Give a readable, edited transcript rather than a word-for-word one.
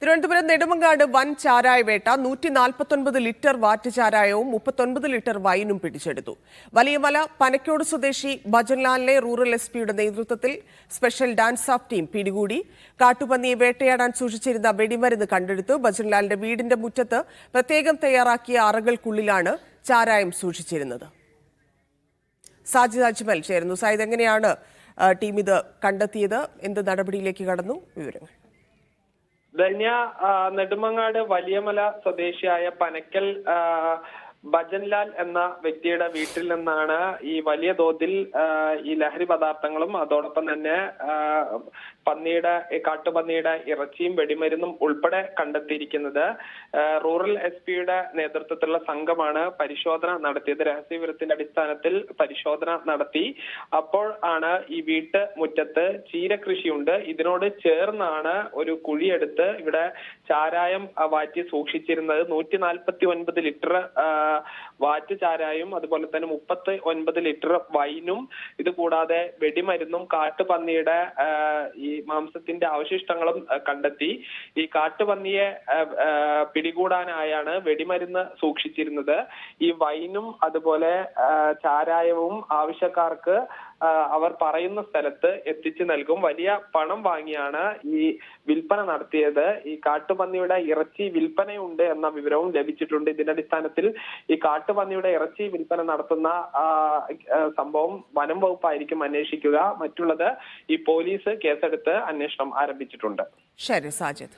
തിരുവനന്തപുരം നെടുമങ്ങാട് വൻ ചാരായ വേട്ട 149 ലിറ്റർ വാറ്റ് ചാരായവും 39 ലിറ്റർ വൈനും പിടിച്ചെടുത്തു. വലിയമല പനക്കോട് സ്വദേശി ഭജൻലാലിനെ റൂറൽ എസ്പിയുടെ നേതൃത്വത്തിൽ സ്പെഷ്യൽ ഡാൻസ് ഓഫ് ടീം പിടികൂടി. കാട്ടുപന്നിയെ വേട്ടയാടാൻ സൂക്ഷിച്ചിരുന്ന വെടിമരുന്ന് കണ്ടെടുത്തു. ഭജൻലാലിന്റെ വീടിന്റെ മുറ്റത്ത് പ്രത്യേകം തയ്യാറാക്കിയ അറകൾക്കുള്ളിലാണ് ചാരായം സൂക്ഷിച്ചിരുന്നത്. സാജിദ് അജ്മൽ ചേരുന്നു. സായിദ്, എങ്ങനെയാണ് ടീം ഇത് കണ്ടെത്തിയത്? എന്ത് നടപടിയിലേക്ക് കടന്നു? വിവരങ്ങൾ. ധന്യ, നെടുമങ്ങാട് വലിയമല സ്വദേശിയായ പനക്കൽ ഭജൻലാൽ എന്ന വ്യക്തിയുടെ വീട്ടിൽ നിന്നാണ് ഈ വലിയ തോതിൽ ഈ ലഹരി പദാർത്ഥങ്ങളും അതോടൊപ്പം തന്നെ കാട്ടുപന്നിയുടെ ഇറച്ചിയും വെടിമരുന്നും ഉൾപ്പെടെ കണ്ടെത്തിയിരിക്കുന്നത്. റൂറൽ എസ്പിയുടെ നേതൃത്വത്തിലുള്ള സംഘമാണ് പരിശോധന നടത്തിയത്. രഹസ്യവിവരത്തിന്റെ അടിസ്ഥാനത്തിൽ പരിശോധന നടത്തി. അപ്പോൾ ആണ് ഈ വീട്ട് മുറ്റത്ത് ചീരകൃഷിയുണ്ട്, ഇതിനോട് ചേർന്നാണ് ഒരു കുഴിയെടുത്ത് ഇവിടെ ചാരായം വാറ്റി സൂക്ഷിച്ചിരുന്നത്. 149 ലിറ്റർ വാറ്റ് ചാരായും അതുപോലെ തന്നെ 39 ലിറ്റർ വൈനും ഇത് കൂടാതെ വെടിമരുന്നും കാട്ടുപന്നിയുടെ ഈ മാംസത്തിന്റെ അവശിഷ്ടങ്ങളും കണ്ടെത്തി. ഈ കാട്ടുപന്നിയെ പിടികൂടാനായാണ് വെടിമരുന്ന് സൂക്ഷിച്ചിരുന്നത്. ഈ വൈനും അതുപോലെ ചാരായവും ആവശ്യക്കാർക്ക് അവർ പറയുന്ന സ്ഥലത്ത് എത്തിച്ചു നൽകും. വലിയ പണം വാങ്ങിയാണ് ഈ വിൽപ്പന നടത്തിയത്. ഈ കാട്ടുപന്നിയുടെ ഇറച്ചി വിൽപ്പനയുണ്ട് എന്ന വിവരവും ലഭിച്ചിട്ടുണ്ട്. ഇതിന്റെ അടിസ്ഥാനത്തിൽ ഈ കാട്ടുപന്നിയുടെ ഇറച്ചി വിൽപ്പന നടത്തുന്ന സംഭവം വനം വകുപ്പായിരിക്കും അന്വേഷിക്കുക. മറ്റുള്ളത് ഈ പോലീസ് കേസെടുത്ത് അന്വേഷണം ആരംഭിച്ചിട്ടുണ്ട്. ശരി സാജിദ്.